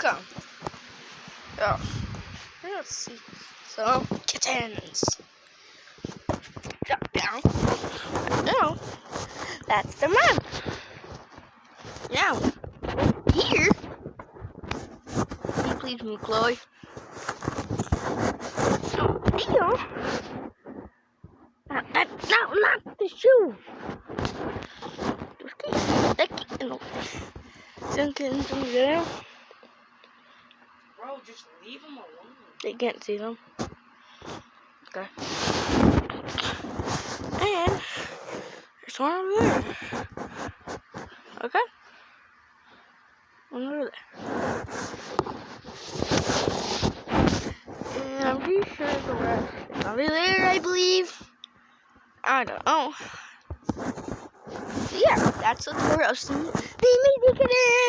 Welcome. Oh, let's see. So, kittens. Drop down. No, that's the map. Now, here. Can you please move, Chloe? Oh, deal. Not the shoe. Just keep sticking. Some kittens over there. Bro, just leave them alone. They can't see them. Okay. And there's one over there. Okay. One over there. And I'm pretty sure the rest is over there, I believe. I don't know. So yeah, that's the rest of the